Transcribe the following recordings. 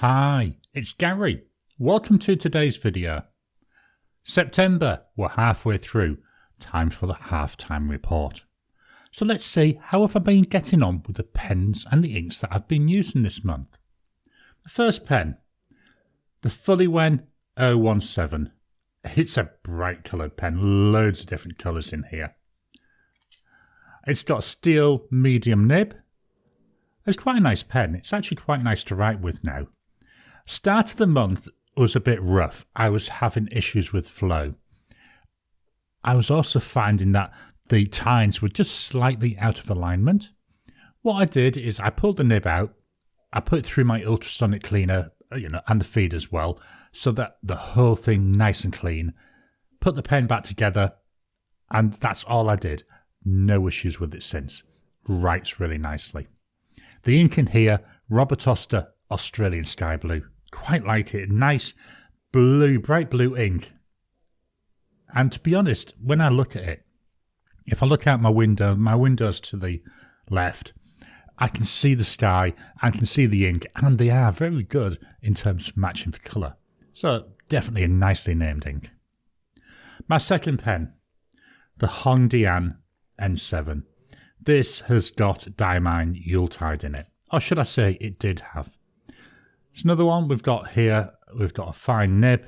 Hi, it's Gary. Welcome to today's video. September, we're halfway through. Time for the halftime report. So let's see how have I been getting on with the pens and the inks that I've been using this month. The first pen, the Fuliwen N7. It's a bright coloured pen, loads of different colours in here. It's got a steel medium nib. It's quite a nice pen. It's actually quite nice to write with now. Start of the month was a bit rough. I was having issues with flow. I was also finding that the tines were just slightly out of alignment. What I did is I pulled the nib out. I put it through my ultrasonic cleaner, and the feed as well, so that the whole thing nice and clean. Put the pen back together, and that's all I did. No issues with it since. Writes really nicely. The ink in here, Robert Oster Australian Sky Blue. Quite like it. Nice blue, bright blue ink. And to be honest, when I look at it, if I look out my window's to the left, I can see the sky, I can see the ink, and they are very good in terms of matching for colour. So definitely a nicely named ink. My second pen, the Hongdian N7. This has got Diamine Yuletide in it. Or should I say it did have. There's another one we've got here. We've got a fine nib.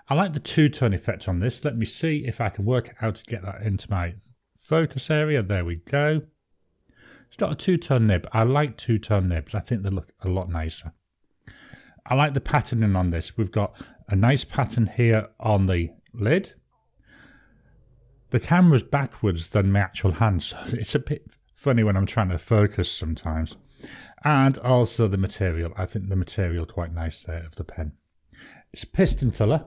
I like the two-tone effect on this. Let me see if I can work out how to get that into my focus area. There we go. It's got a two-tone nib. I like two-tone nibs. I think they look a lot nicer. I like the patterning on this. We've got a nice pattern here on the lid. The camera's backwards than my actual hand, so it's a bit funny when I'm trying to focus sometimes. And also the material. I think the material quite nice there of the pen. It's a piston filler.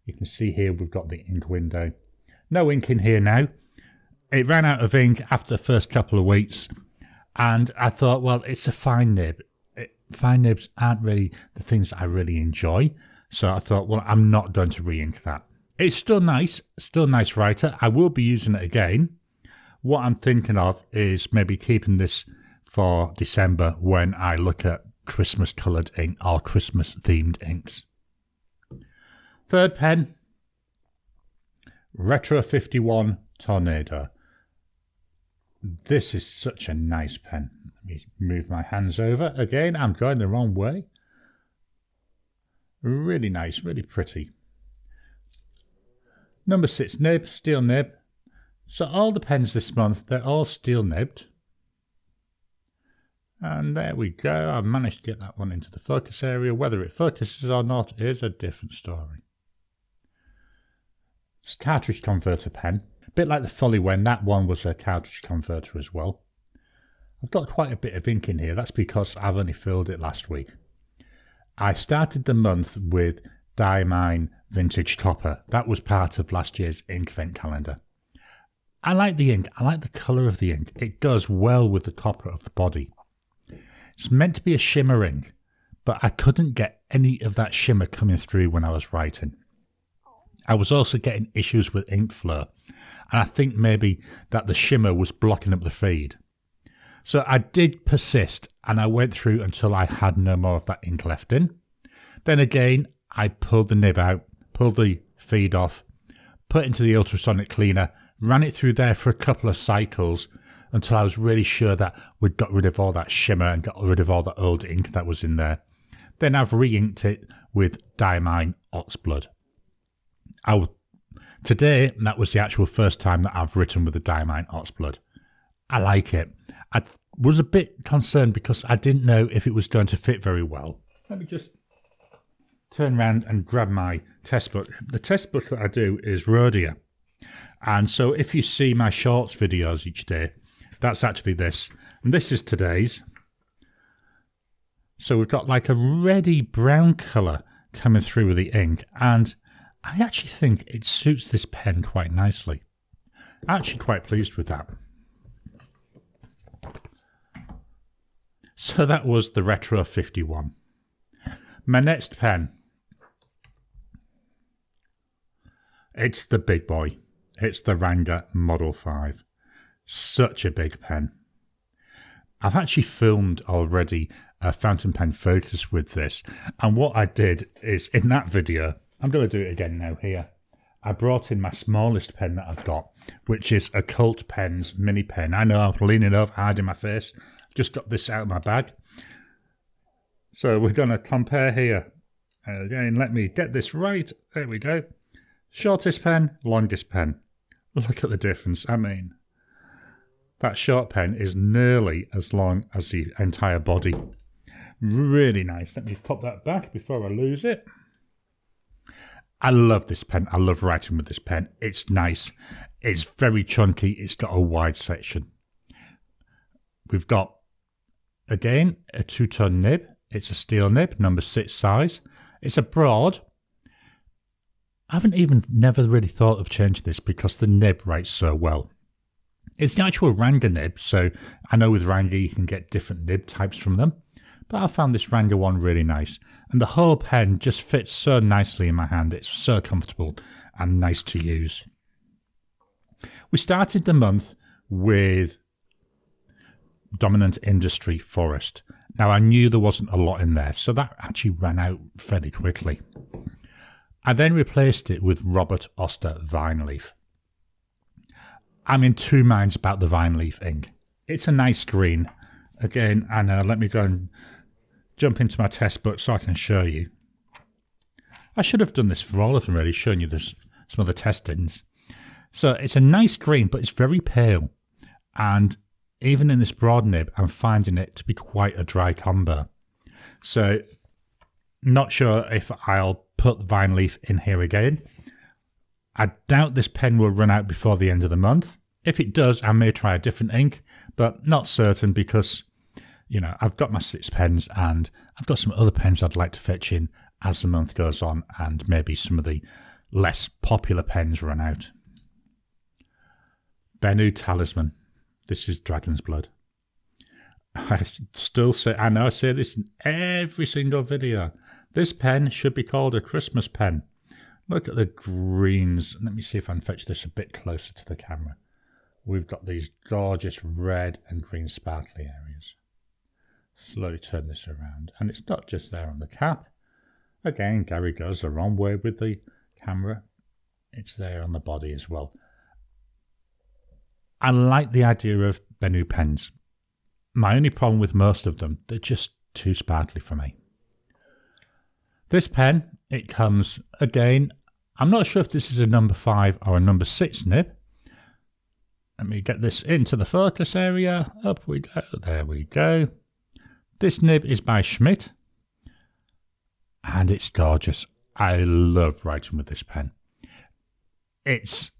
You can see here we've got the ink window. No ink in here now. It ran out of ink after the first couple of weeks. And I thought, well, it's a fine nib. Fine nibs aren't really the things that I really enjoy. So I thought, well, I'm not going to re-ink that. It's still nice writer. I will be using it again. What I'm thinking of is maybe keeping this for December when I look at Christmas coloured ink or Christmas themed inks. Third pen, Retro 51 Tornado. This is such a nice pen. Let me move my hands over. Again, I'm going the wrong way. Really nice, really pretty. Number 6 nib, steel nib. So all the pens this month, they're all steel nibbed. And there we go. I've managed to get that one into the focus area. Whether it focuses or not is a different story. It's a cartridge converter pen. A bit like the Fuliwen, that one was a cartridge converter as well. I've got quite a bit of ink in here. That's because I've only filled it last week. I started the month with Diamine Vintage Copper. That was part of last year's ink event calendar. I like the ink. I like the colour of the ink. It goes well with the copper of the body. It's meant to be a shimmer ink, but I couldn't get any of that shimmer coming through when I was writing. I was also getting issues with ink flow, and I think maybe that the shimmer was blocking up the feed. So I did persist, and I went through until I had no more of that ink left in. Then again, I pulled the nib out, pulled the feed off, put it into the ultrasonic cleaner, ran it through there for a couple of cycles until I was really sure that we'd got rid of all that shimmer and got rid of all the old ink that was in there. Then I've re-inked it with Diamine Oxblood. Today, that was the actual first time that I've written with the Diamine Oxblood. I like it. I was a bit concerned because I didn't know if it was going to fit very well. Let me just turn around and grab my test book. The test book that I do is Rhodia. And so if you see my shorts videos each day, that's actually this. And this is today's. So we've got like a reddy brown colour coming through with the ink. And I actually think it suits this pen quite nicely. I'm actually quite pleased with that. So that was the Retro 51. My next pen. It's the big boy. It's the Ranga Model 5. Such a big pen. I've actually filmed already a fountain pen focus with this, and what I did is in that video, I'm going to do it again now here. I brought in my smallest pen that I've got, which is a Cult Pens mini pen. I know I'm leaning over, hiding my face. Just got this out of my bag. So we're going to compare here. Again, let me get this right. There we go. Shortest pen, longest pen. Look at the difference. I mean, that short pen is nearly as long as the entire body. Really nice. Let me pop that back before I lose it. I love this pen. I love writing with this pen. It's nice. It's very chunky. It's got a wide section. We've got, again, a two-tone nib. It's a steel nib, number 6 size. It's a broad. I haven't never really thought of changing this because the nib writes so well. It's the actual Ranga nib, so I know with Ranga you can get different nib types from them. But I found this Ranga one really nice. And the whole pen just fits so nicely in my hand. It's so comfortable and nice to use. We started the month with Dominant Industry Forest. Now I knew there wasn't a lot in there, so that actually ran out fairly quickly. I then replaced it with Robert Oster Vine Leaf. I'm in two minds about the Vine Leaf ink. It's a nice green. Again, I know, let me go and jump into my test book so I can show you. I should have done this for all of them really, showing you some of the testings. So it's a nice green, but it's very pale. And even in this broad nib, I'm finding it to be quite a dry combo. So, not sure if I'll put the Vine Leaf in here again. I doubt this pen will run out before the end of the month. If it does, I may try a different ink, but not certain because, you know, I've got my 6 pens and I've got some other pens I'd like to fetch in as the month goes on and maybe some of the less popular pens run out. Bennu Talisman. This is Dragon's Blood. I still say, I know I say this in every single video. This pen should be called a Christmas pen. Look at the greens. Let me see if I can fetch this a bit closer to the camera. We've got these gorgeous red and green sparkly areas. Slowly turn this around. And it's not just there on the cap. Again, Gary goes the wrong way with the camera. It's there on the body as well. I like the idea of Benu pens. My only problem with most of them, they're just too sparkly for me. This pen, it comes, again, I'm not sure if this is a number 5 or a number 6 nib. Let me get this into the focus area. Up we go. There we go. This nib is by Schmidt. And it's gorgeous. I love writing with this pen. It's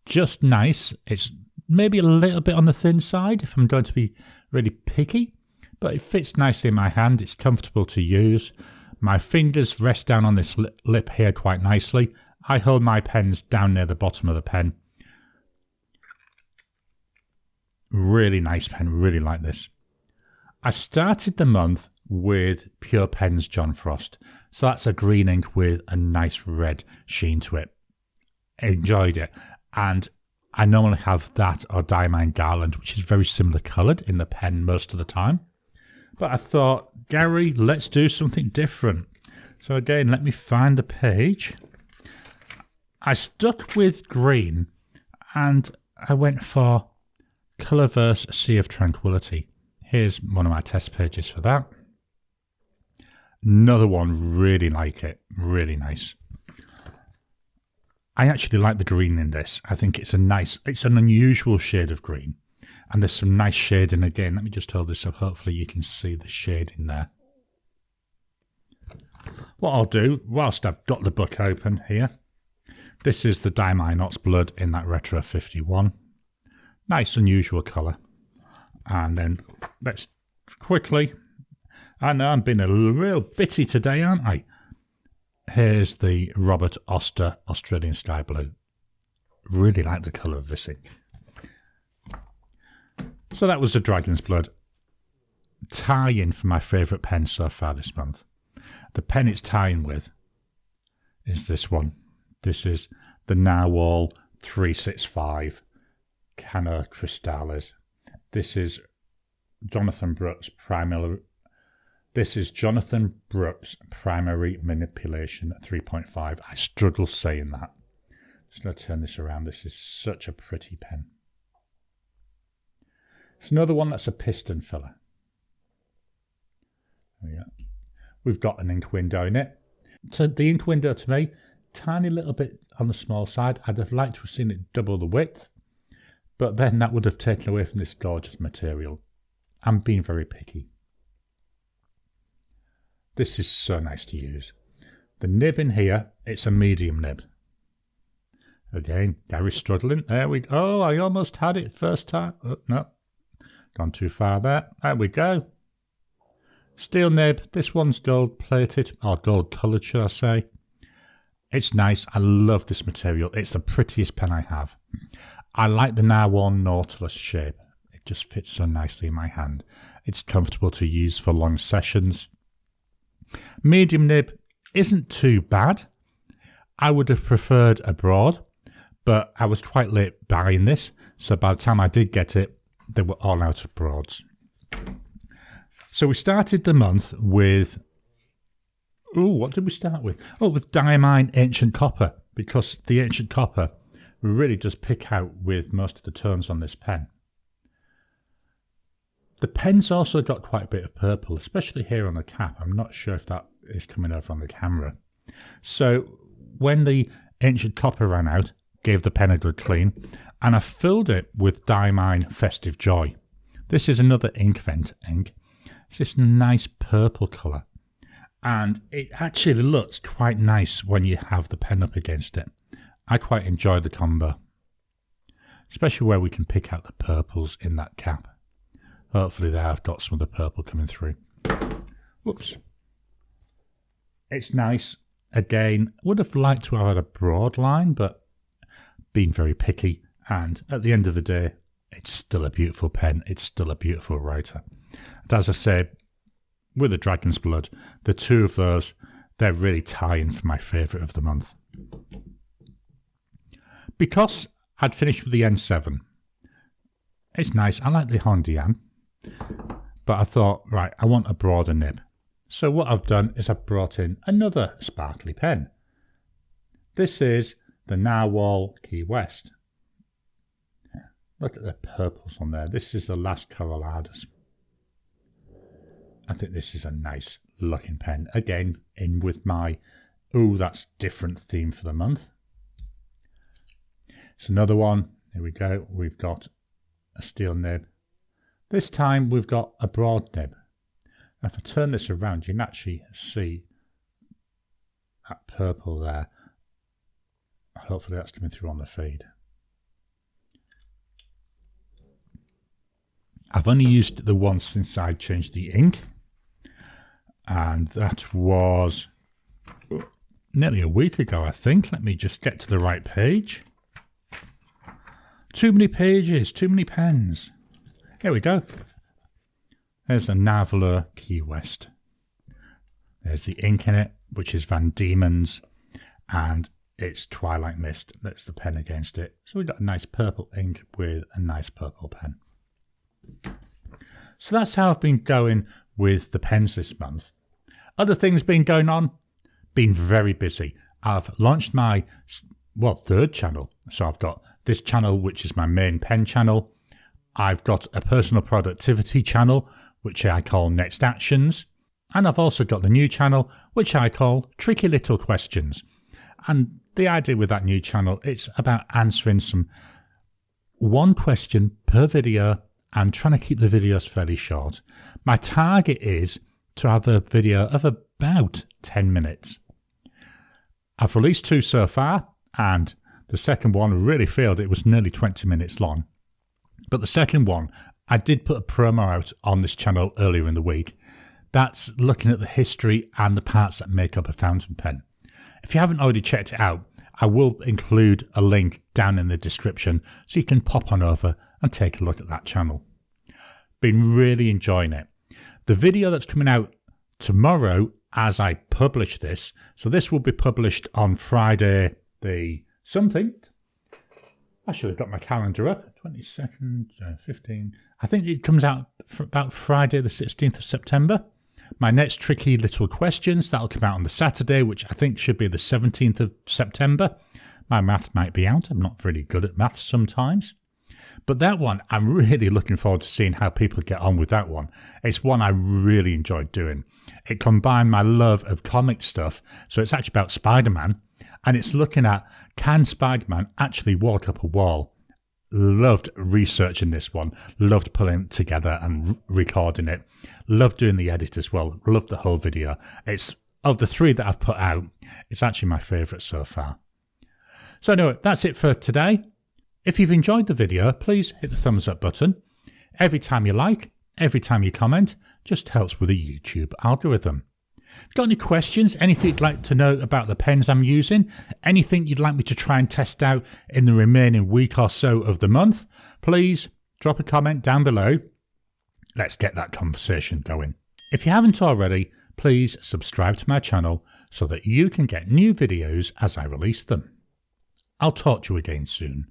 just nice. It's maybe a little bit on the thin side if I'm going to be really picky, but it fits nicely in my hand. It's comfortable to use. My fingers rest down on this lip here quite nicely. I hold my pens down near the bottom of the pen. Really nice pen, really like this. I started the month with Pure Pens John Frost. So that's a green ink with a nice red sheen to it. Enjoyed it. And I normally have that or Diamine Garland, which is very similar coloured in the pen most of the time. But I thought, Gary, let's do something different. So again, let me find the page. I stuck with green and I went for Colourverse Sea of Tranquility. Here's one of my test pages for that. Another one, really like it. Really nice. I actually like the green in this. I think it's an unusual shade of green. And there's some nice shading again. Let me just hold this up. Hopefully you can see the shade in there. What I'll do, whilst I've got the book open here, this is the Diamine Ox Blood in that Retro 51. Nice unusual colour. And then let's quickly, I know I'm being a real bitty today, aren't I? Here's the Robert Oster Australian Sky Blue. Really like the colour of this ink. So that was the Dragon's Blood. Tie-in for my favourite pen so far this month. The pen it's tying with is this one. This is the Narwhal 365 Cano Cristales. This is Jonathan Brooks Primary. This is Jonathan Brooks Primary Manipulation 3.5. I struggle saying that. Just going to turn this around. This is such a pretty pen. It's another one that's a piston filler. There we go. We've got an ink window in it. So the ink window to me, tiny little bit on the small side. I'd have liked to have seen it double the width, but then that would have taken away from this gorgeous material. I'm being very picky. This is so nice to use. The nib in here, it's a medium nib. Again, Gary's struggling. There we go. Oh, I almost had it first time. Oh, no. Gone too far there. There we go. Steel nib. This one's gold plated, or gold coloured, should I say. It's nice. I love this material. It's the prettiest pen I have. I like the Narwhal Nautilus shape. It just fits so nicely in my hand. It's comfortable to use for long sessions. Medium nib isn't too bad. I would have preferred a broad, but I was quite late buying this, so by the time I did get it, they were all out of broads. So we started the month with... Oh, what did we start with? Oh, with Diamine Ancient Copper, because the Ancient Copper really does pick out with most of the tones on this pen. The pen's also got quite a bit of purple, especially here on the cap. I'm not sure if that is coming over on the camera. So when the Ancient Copper ran out, gave the pen a good clean, and I filled it with Diamine Festive Joy. This is another ink vent ink. It's this nice purple colour, and it actually looks quite nice when you have the pen up against it. I quite enjoy the combo, especially where we can pick out the purples in that cap. Hopefully there I've got some of the purple coming through. Whoops. It's nice. Again, would have liked to have had a broad line, but been very picky. And at the end of the day, it's still a beautiful pen. It's still a beautiful writer. And as I say, with the Dragon's Blood, the two of those, they're really tying for my favourite of the month. Because I'd finished with the N7. It's nice. I like the Hongdian. But I thought, right, I want a broader nib. So what I've done is I've brought in another sparkly pen. This is the Narwhal Key West. Look at the purples on there. This is the Last Corraladas. I think this is a nice looking pen. Again, in with my, ooh, that's different theme for the month. It's another one. Here we go. We've got a steel nib. This time we've got a broad nib. If I turn this around, you can actually see that purple there. Hopefully that's coming through on the feed. I've only used the one since I changed the ink, and that was nearly a week ago, I think. Let me just get to the right page. Too many pages, too many pens. Here we go. There's a Narwhal Key West. There's the ink in it, which is Van Diemen's, and it's Twilight Mist. That's the pen against it. So we've got a nice purple ink with a nice purple pen. So that's how I've been going with the pens this month. Other things been going on, been very busy. I've launched my, third channel. So I've got this channel, which is my main pen channel. I've got a personal productivity channel, which I call Next Actions. And I've also got the new channel, which I call Tricky Little Questions. And the idea with that new channel, it's about answering one question per video and trying to keep the videos fairly short. My target is to have a video of about 10 minutes. I've released 2 so far, and the second one really failed. It was nearly 20 minutes long. But the second one, I did put a promo out on this channel earlier in the week. That's looking at the history and the parts that make up a fountain pen. If you haven't already checked it out, I will include a link down in the description so you can pop on over and take a look at that channel. Been really enjoying it. The video that's coming out tomorrow as I publish this, so this will be published on Friday the something. I should have got my calendar up. 22nd, 15. I think it comes out for about Friday the 16th of September. My next tricky little questions, that'll come out on the Saturday, which I think should be the 17th of September. My maths might be out. I'm not really good at maths sometimes. But that one, I'm really looking forward to seeing how people get on with that one. It's one I really enjoyed doing. It combined my love of comic stuff, so it's actually about Spider-Man, and it's looking at, can Spider-Man actually walk up a wall? Loved researching this one, loved pulling it together and recording it, loved doing the edit as well, loved the whole video. It's, of the 3 that I've put out, it's actually my favourite so far. So anyway, that's it for today. If you've enjoyed the video, please hit the thumbs up button. Every time you like, every time you comment, just helps with the YouTube algorithm. If you've got any questions, anything you'd like to know about the pens I'm using, anything you'd like me to try and test out in the remaining week or so of the month, please drop a comment down below. Let's get that conversation going. If you haven't already, please subscribe to my channel so that you can get new videos as I release them. I'll talk to you again soon.